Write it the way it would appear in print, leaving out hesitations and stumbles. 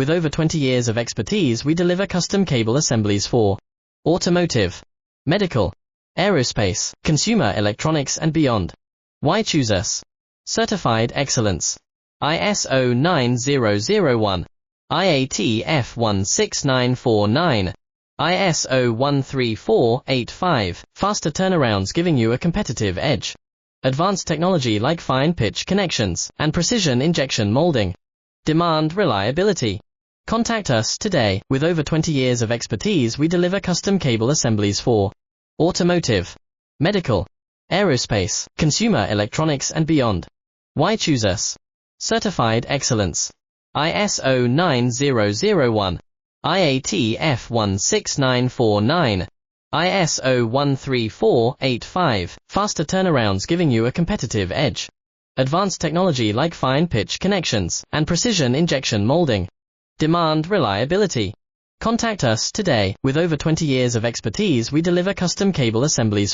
With over 20 years of expertise, we deliver custom cable assemblies for automotive, medical, aerospace, consumer electronics and beyond. Why choose us? Certified excellence. ISO 9001, IATF 16949, ISO 13485, faster turnarounds giving you a competitive edge. Advanced technology like fine pitch connections and precision injection molding. Demand reliability. Contact us today. With over 20 years of expertise, we deliver custom cable assemblies for automotive, medical, aerospace, consumer electronics and beyond. Why choose us? Certified excellence. ISO 9001, IATF 16949, ISO 13485, faster turnarounds giving you a competitive edge. Advanced technology like fine pitch connections and precision injection molding. Demand reliability. Contact us today. With over 20 years of expertise, we deliver custom cable assemblies